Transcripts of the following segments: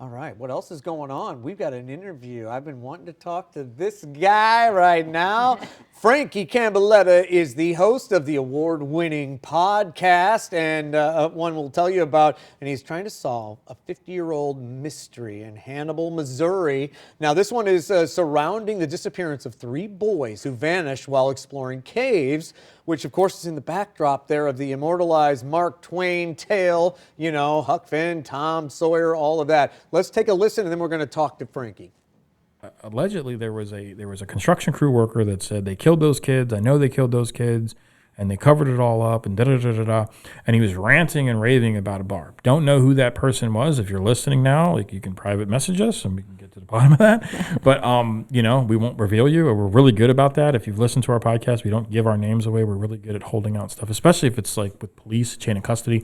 All right, what else is going on? We've got an interview. I've been wanting to talk to this guy right now. Franki Cambeletta is the host of the award-winning podcast, and one we'll tell you about, and he's trying to solve a 50-year-old mystery in Hannibal, Missouri. Now, this one is surrounding the disappearance of 3 boys who vanished while exploring caves, which, of course, is in the backdrop there of the immortalized Mark Twain tale, you know, Huck Finn, Tom Sawyer, all of that. Let's take a listen, and then we're going to talk to Franki. Allegedly, there was a construction crew worker that said they killed those kids. I know they killed those kids, and they covered it all up, and da-da-da-da-da. And he was ranting and raving about a bar. Don't know who that person was. If you're listening now, like, you can private message us, and we can get to the bottom of that. But, you know, we won't reveal you. We're really good about that. If you've listened to our podcast, we don't give our names away. We're really good at holding out stuff, especially if it's like with police, chain of custody.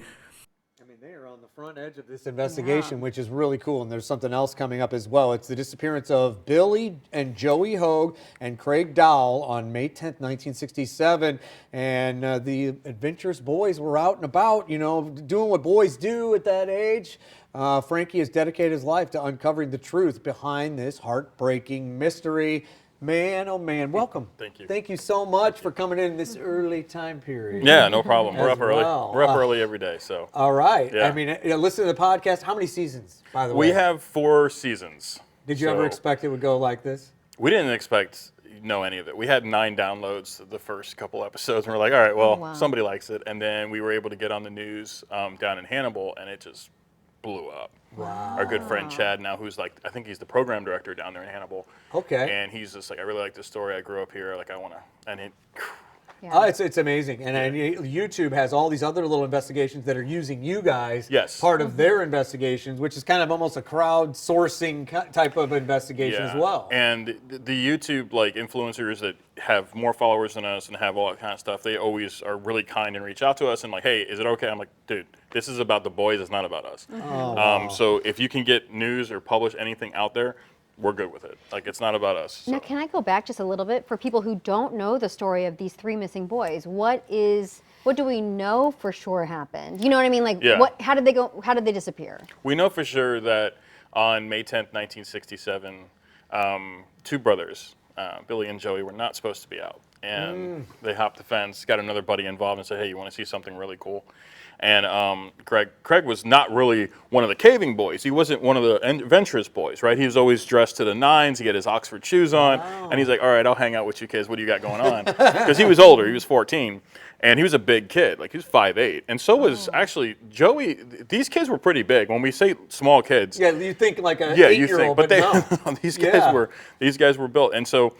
Front edge of this investigation, which is really cool, and there's something else coming up as well. It's the disappearance of Billy and Joey Hogue and Craig Dowell on May 10th, 1967, and the adventurous boys were out and about, you know, doing what boys do at that age. Franki has dedicated his life to uncovering the truth behind this heartbreaking mystery. Man, oh man, welcome. Thank you. Thank you so much for coming in this early time period. Yeah, no problem. We're up early. Well. We're up early every day, so. All right. Yeah. I mean, listen to the podcast. How many seasons, by the way? We have 4 seasons. Did you ever expect it would go like this? We didn't expect any of it. We had 9 downloads the first couple episodes, and we're like, all right, well, somebody likes it. And then we were able to get on the news down in Hannibal, and it just blew up. Wow. Our good friend Chad now, who's like, I think he's the program director down there in Hannibal. Okay. And he's just like, I really like this story. I grew up here. Like, I want to, and it. Yeah. It's amazing. And YouTube has all these other little investigations that are using you guys, part of their investigations, which is kind of almost a crowdsourcing type of investigation as well. And the YouTube like influencers that have more followers than us and have all that kind of stuff, they always are really kind and reach out to us and like, hey, is it okay? I'm like, dude, this is about the boys. It's not about us. Oh, wow. So if you can get news or publish anything out there, we're good with it. Like, it's not about us. So. Now, can I go back just a little bit for people who don't know the story of these 3 missing boys? What do we know for sure happened? You know what I mean? Like, how did they disappear? We know for sure that on May 10th, 1967, 2 brothers, Billy and Joey, were not supposed to be out. And they hopped the fence, got another buddy involved and said, hey, you want to see something really cool? And Craig was not really one of the caving boys. He wasn't one of the adventurous boys, right? He was always dressed to the nines. He had his Oxford shoes on. Wow. And he's like, all right, I'll hang out with you kids. What do you got going on? Because he was older. He was 14. And he was a big kid. Like, he was 5'8". And so was actually Joey. These kids were pretty big. When we say small kids. Yeah, you think like an 8-year-old, but they, no. these guys were built. And so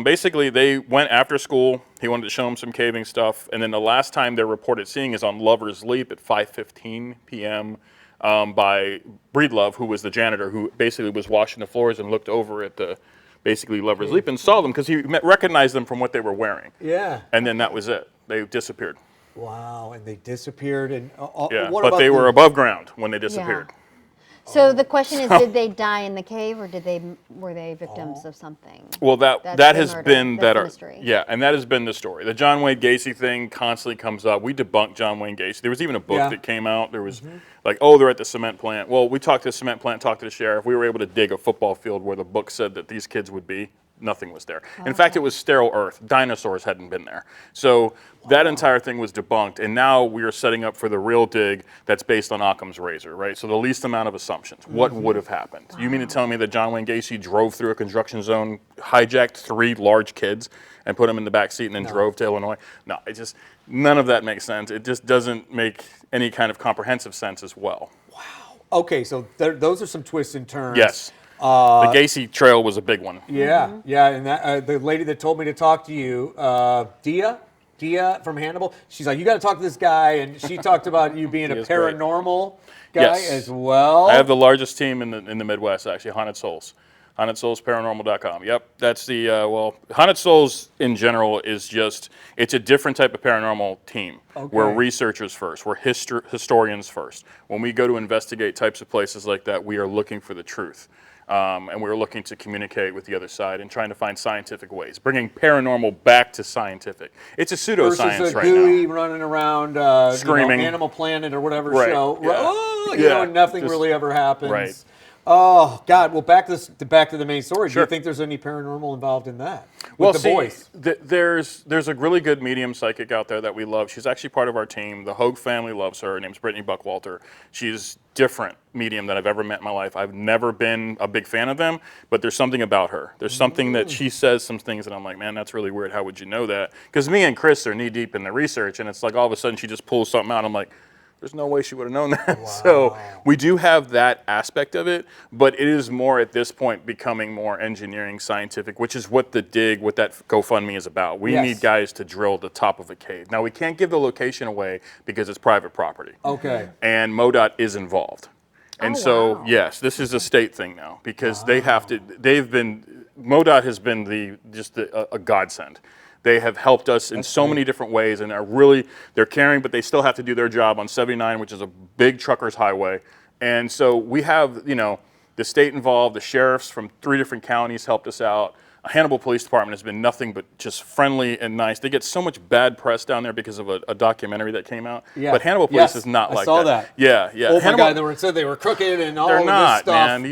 basically, they went after school. He wanted to show them some caving stuff. And then the last time they're reported seeing is on Lover's Leap at 5:15 p.m. By Breedlove, who was the janitor, who basically was washing the floors and looked over at the Lover's Leap and saw them because he recognized them from what they were wearing. Yeah. And then that was it. They disappeared. Wow, and they disappeared. And but they were above ground when they disappeared. Yeah. So the question is, did they die in the cave, or were they victims of something? Well, that has been mystery. And that has been the story. The John Wayne Gacy thing constantly comes up. We debunked John Wayne Gacy. There was even a book that came out. There was like, oh, they're at the cement plant. Well, we talked to the cement plant, talked to the sheriff. We were able to dig a football field where the book said that these kids would be. Nothing was there. In fact, it was sterile earth. Dinosaurs hadn't been there. So that entire thing was debunked, and now we are setting up for the real dig that's based on Occam's razor, right? So the least amount of assumptions. What would have happened? You mean to tell me that John Wayne Gacy drove through a construction zone, hijacked 3 large kids, and put them in the back seat and then drove to Illinois? No, none of that makes sense. It just doesn't make any kind of comprehensive sense as well. Wow. Okay, so those are some twists and turns. Yes. The Gacy trail was a big one. Yeah, yeah, and that, the lady that told me to talk to you, Dia from Hannibal, she's like, you got to talk to this guy, and she talked about you being a paranormal guy as well. I have the largest team in the Midwest, actually, Haunted Souls. HauntedSoulsParanormal.com. Yep, that's the, Haunted Souls in general is it's a different type of paranormal team. Okay. We're researchers first. We're historians first. When we go to investigate types of places like that, we are looking for the truth. And we're looking to communicate with the other side and trying to find scientific ways, bringing paranormal back to scientific. It's a pseudoscience versus a right gooey now. running around, screaming, Animal Planet or whatever right. show. Yeah. Oh, nothing really ever happens. Right. Oh God! Well, back to the main story. Do Sure. you think there's any paranormal involved in that? Well, With the boys. There's a really good medium psychic out there that we love. She's actually part of our team. The Hogue family loves her. Her name's Brittany Buckwalter. She's different medium that I've ever met in my life. I've never been a big fan of them, but there's something about her. There's something that she says, some things that I'm like, man, that's really weird. How would you know that? Because me and Chris are knee deep in the research, and it's like all of a sudden she just pulls something out. I'm like, there's no way she would have known that. Wow. So we do have that aspect of it, but it is more at this point becoming more engineering scientific, which is what the dig, what that GoFundMe is about. We need guys to drill the top of a cave. Now we can't give the location away because it's private property. Okay. And MoDOT is involved. And yes, this is a state thing now because they have to, MoDOT has been a godsend. They have helped us in so many different ways and they're caring, but they still have to do their job on 79, which is a big truckers highway. And so we have, the state involved, the sheriffs from 3 different counties helped us out. Hannibal Police Department has been nothing but just friendly and nice. They get so much bad press down there because of a documentary that came out. Yeah. But Hannibal Police is not like that. I saw that. Yeah, yeah. Oh my God, they were crooked and all of this stuff. They're not, man.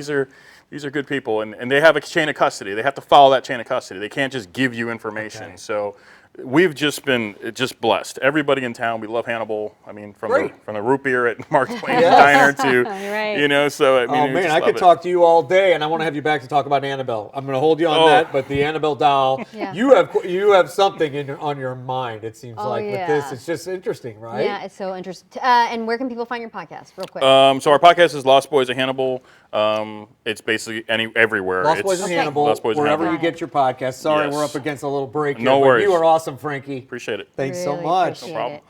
These are good people, and they have a chain of custody. They have to follow that chain of custody. They can't just give you information. Okay. So we've just been blessed. Everybody in town, we love Hannibal. I mean, from the root beer at Mark Twain's Diner to, so I mean. Oh man, I could talk to you all day, and I want to have you back to talk about Annabelle. I'm going to hold you on that, but the Annabelle doll, you have something on your mind. It seems like with this, it's just interesting, right? Yeah, it's so interesting. And where can people find your podcast, real quick? So our podcast is Lost Boys of Hannibal. It's basically everywhere. Lost Boys of Hannibal, wherever you get your podcast. Sorry, we're up against a little break here. No worries. You are awesome, Frankie. Appreciate it. Thanks so much. No problem.